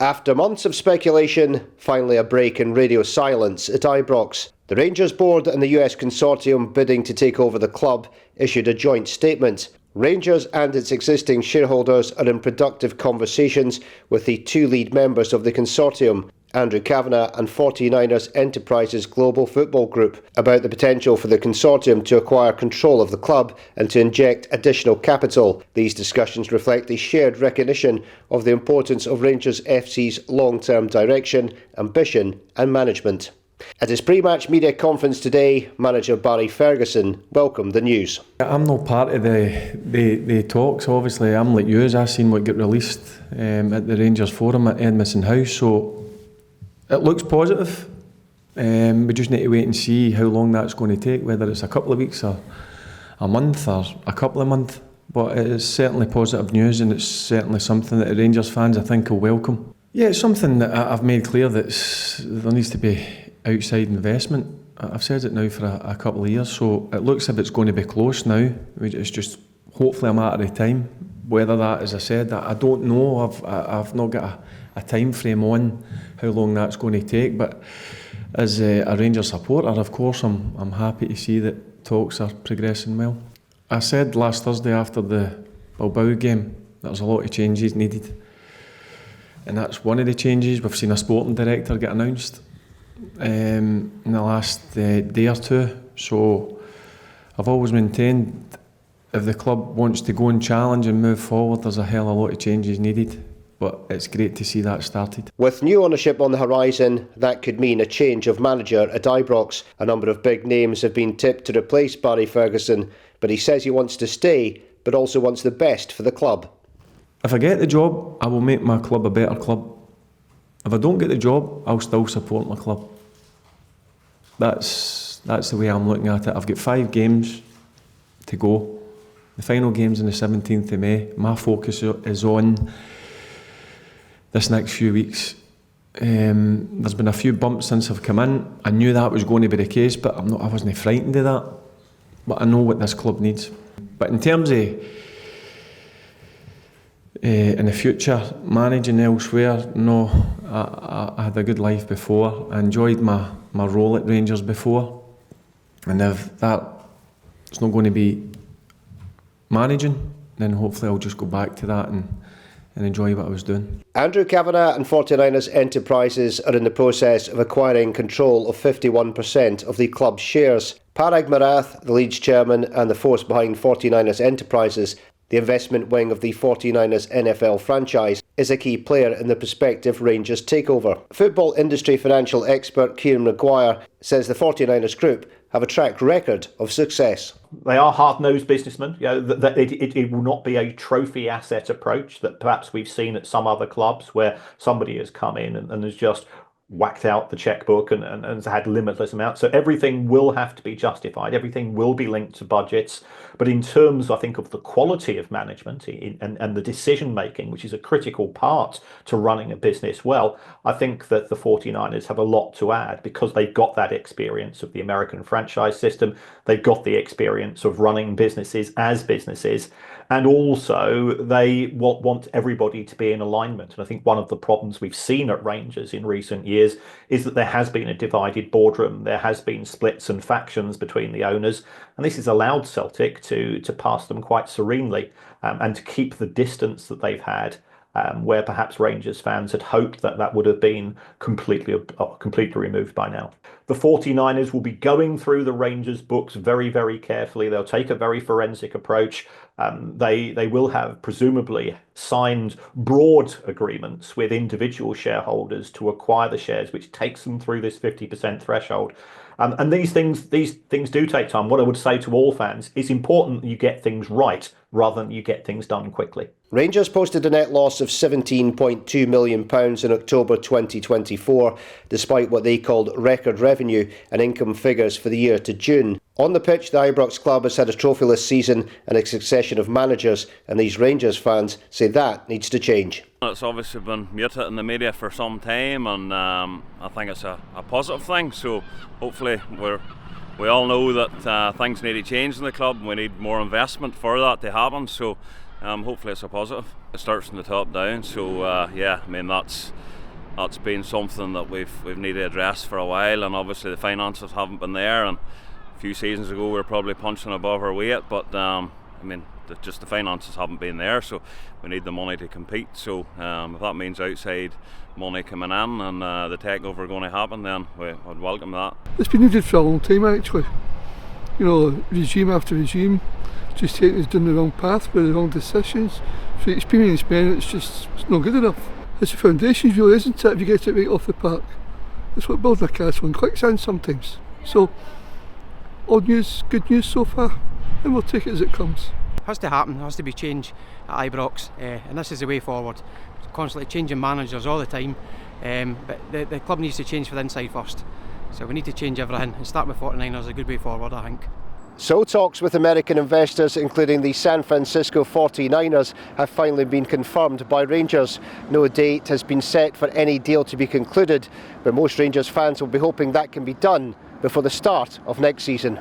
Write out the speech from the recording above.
After months of speculation, finally a break in radio silence at Ibrox. The Rangers board and the US consortium bidding to take over the club issued a joint statement. Rangers and its existing shareholders are in productive conversations with the two lead members of the consortium, Andrew Cavenagh and 49ers Enterprises Global Football Group, about the potential for the consortium to acquire control of the club and to inject additional capital. These discussions reflect a shared recognition of the importance of Rangers FC's long-term direction, ambition and management. At his pre-match media conference today, manager Barry Ferguson welcomed the news. I'm not part of the talks, obviously. I'm like you, I seen what got released at the Rangers Forum at Edmiston House, so it looks positive. We just need to wait and see how long that's going to take, whether it's a couple of weeks or a month or a couple of months. But it is certainly positive news, and it's certainly something that the Rangers fans, I think, will welcome. Yeah, it's something that I've made clear that there needs to be outside investment. I've said it now for a couple of years, so it looks as if it's going to be close now. It's just hopefully a matter of time. Whether that, as I said, I don't know. I've not got a time frame on how long that's going to take. But as a Rangers supporter, of course, I'm happy to see that talks are progressing well. I said last Thursday after the Bilbao game that there's a lot of changes needed, and that's one of the changes. We've seen a sporting director get announced in the last day or two. So I've always maintained if the club wants to go and challenge and move forward, there's a hell of a lot of changes needed. But it's great to see that started. With new ownership on the horizon, that could mean a change of manager at Ibrox. A number of big names have been tipped to replace Barry Ferguson, but he says he wants to stay, but also wants the best for the club. If I get the job, I will make my club a better club. If I don't get the job, I'll still support my club. That's the way I'm looking at it. I've got 5 games to go. The final game's on the 17th of May. My focus is on this next few weeks. There's been a few bumps since I've come in. I knew that was going to be the case, but I wasn't frightened of that. But I know what this club needs. But in terms of in the future, managing elsewhere, no, I had a good life before. I enjoyed my role at Rangers before. And if that's not going to be managing, then hopefully I'll just go back to that and enjoy what I was doing. Andrew Cavenagh and 49ers Enterprises are in the process of acquiring control of 51% of the club's shares. Parag Marath, the Leeds chairman and the force behind 49ers Enterprises, the investment wing of the 49ers NFL franchise, is a key player in the prospective Rangers takeover. Football industry financial expert Kieran Maguire says the 49ers group have a track record of success. They are hard-nosed businessmen. You know, it will not be a trophy asset approach that perhaps we've seen at some other clubs where somebody has come in and has just whacked out the checkbook and has had limitless amounts. So everything will have to be justified. Everything will be linked to budgets. But in terms, I think, of the quality of management and the decision making, which is a critical part to running a business well, I think that the 49ers have a lot to add because they've got that experience of the American franchise system. They've got the experience of running businesses as businesses. And also, they want everybody to be in alignment. And I think one of the problems we've seen at Rangers in recent years is that there has been a divided boardroom. There has been splits and factions between the owners. And this has allowed Celtic to pass them quite serenely and to keep the distance that they've had, where perhaps Rangers fans had hoped that would have been completely removed by now. The 49ers will be going through the Rangers books very, very carefully. They'll take a very forensic approach. They will have presumably signed broad agreements with individual shareholders to acquire the shares, which takes them through this 50% threshold. And these things do take time. What I would say to all fans, it's important that you get things right rather than you get things done quickly. Rangers posted a net loss of £17.2 million in October 2024, despite what they called record revenue and income figures for the year to June. On the pitch, the Ibrox club has had a trophyless season and a succession of managers, and these Rangers fans say that needs to change. It's obviously been muted in the media for some time, and I think it's a positive thing. So hopefully we all know that things need to change in the club and we need more investment for that to happen. So hopefully it's a positive. It starts from the top down, so yeah, I mean that's been something that we've needed to address for a while, and obviously the finances haven't been there, and a few seasons ago we were probably punching above our weight, but I mean just the finances haven't been there, so we need the money to compete. So if that means outside money coming in and the takeover going to happen, then I'd welcome that. It's been needed for a long time actually. You know, regime after regime just taking us down the wrong path with the wrong decisions. For experienced men, it's not good enough. It's the foundations really, isn't it, if you get it right off the park. It's like building a castle in quicksand sometimes. So, odd news, good news so far, and we'll take it as it comes. Has to happen, has to be change at Ibrox, and this is the way forward. Constantly changing managers all the time, but the club needs to change from the inside first. So we need to change everything and start with 49ers is a good way forward, I think. So talks with American investors, including the San Francisco 49ers, have finally been confirmed by Rangers. No date has been set for any deal to be concluded, but most Rangers fans will be hoping that can be done before the start of next season.